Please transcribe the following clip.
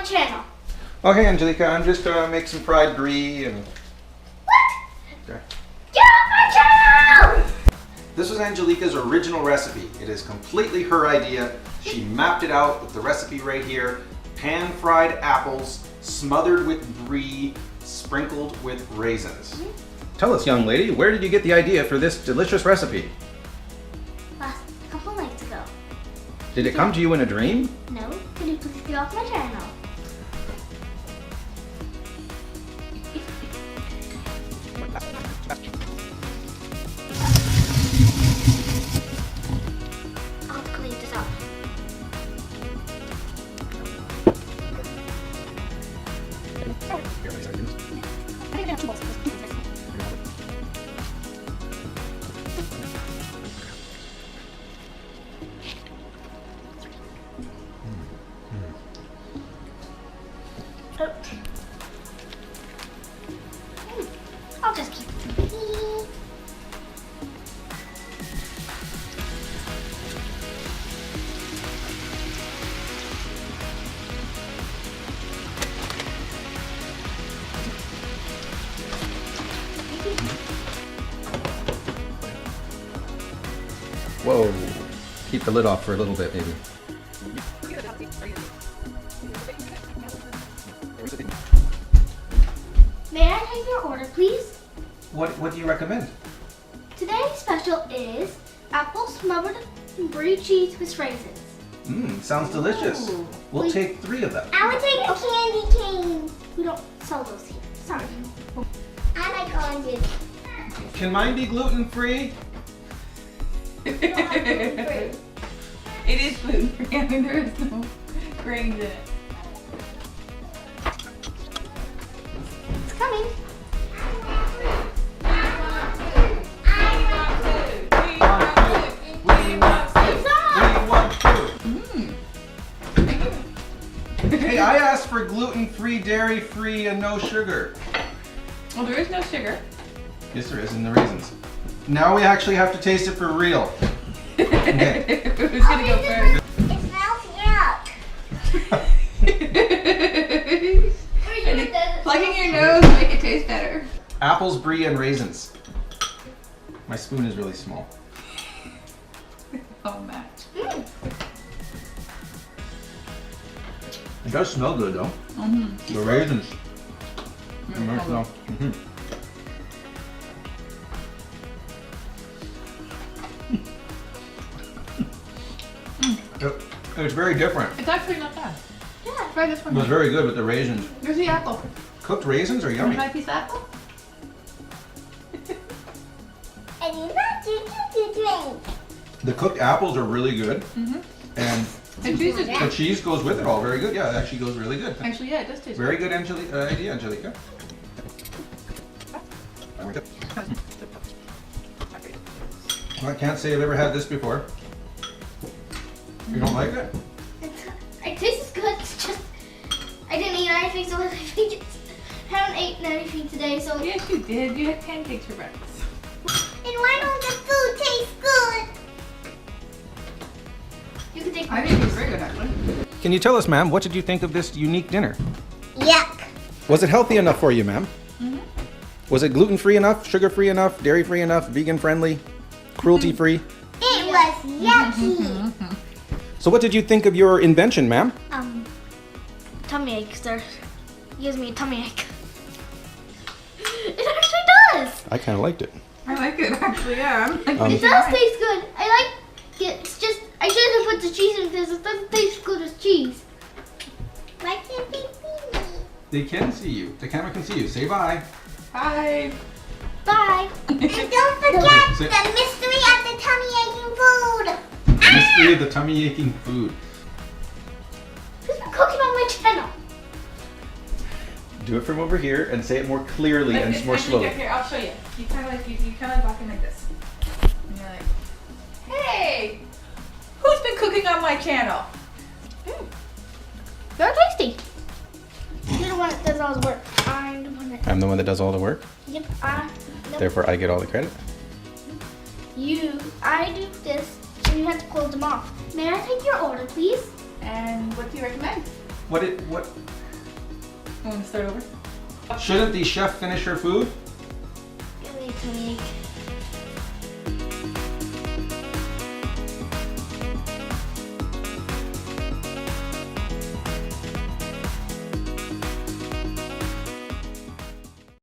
my channel. Okay, Angelica, I'm just gonna make some fried brie and... What? Okay. Get off my channel! This was Angelica's original recipe. It is completely her idea. She mapped it out with the recipe right here. Pan-fried apples, smothered with brie, sprinkled with raisins. Tell us, young lady, where did you get the idea for this delicious recipe? A couple nights ago. Did it come to you in a dream? No, can you please get off my channel? I'll clean this up. I'll just keep it. Whoa. Keep the lid off for a little bit, maybe. May I take your order, please? What do you recommend? Today's special is apple smothered brie cheese with raisins. Sounds delicious. Ooh. We'll take 3 of them. I would take a candy cane. We don't sell those here. Sorry. I like oranges. Can mine be gluten-free? It is gluten free. I mean, there is no grains in it. It's coming. Hey, I asked for gluten-free, dairy-free, and no sugar. Well, there is no sugar. Yes, there is in the raisins. Now we actually have to taste it for real. Okay. Who's gonna go first? It smells yuck. Plugging your nose will make it taste better. Apples, brie, and raisins. My spoon is really small. Oh, Matt. It does smell good though. The raisins. Nice smell. It's very different. It's actually not bad. Yeah. Try this It one. was very good with the raisins. Here's the apple. Cooked raisins are Want yummy. to try a piece of apple? And you not to drink. The cooked apples are really good. And The cheese is the good. cheese goes with it all very good. Yeah, it actually goes really good. Actually, yeah, it does taste Very good idea, Angelica. I can't say I've ever had this before. You don't like it? It tastes good. It's just I didn't eat anything, so I think it's. I haven't eaten anything today, so. good. Yes, you did. You had pancakes for breakfast. And why don't the food taste good? You can take. I think it's very good, actually. Can you tell us, ma'am, what did you think of this unique dinner? Yuck. Was it healthy enough for you, ma'am? Was it gluten-free enough, sugar-free enough, dairy-free enough, vegan-friendly, cruelty-free? It was yucky. So what did you think of your invention, ma'am? Tummy aches. There gives me a tummy ache. It actually does. I kind of liked it. I like it, actually, yeah. It does taste good. I like it. It's just I should have put the cheese in because it doesn't taste good as cheese. Why can't they see me? They can see you. The camera can see you. Say bye. Bye. Bye. And don't forget the mystery of the tummy aching food. The mystery of the tummy-aching food. Who's been cooking on my channel? Do it from over here and say it more clearly and more slowly. Here, I'll show you. You kind of like walking like this. And you're like, hey, who's been cooking on my channel? They're tasty. You're the one that does all the work. I'm the one that. I'm the one that does all the work. Yep. Nope. Therefore, I get all the credit. I do this, and you have to close them off. May I take your order, please? And what do you recommend? What? Want to start over? Shouldn't the chef finish her food? Give me a tummy ache.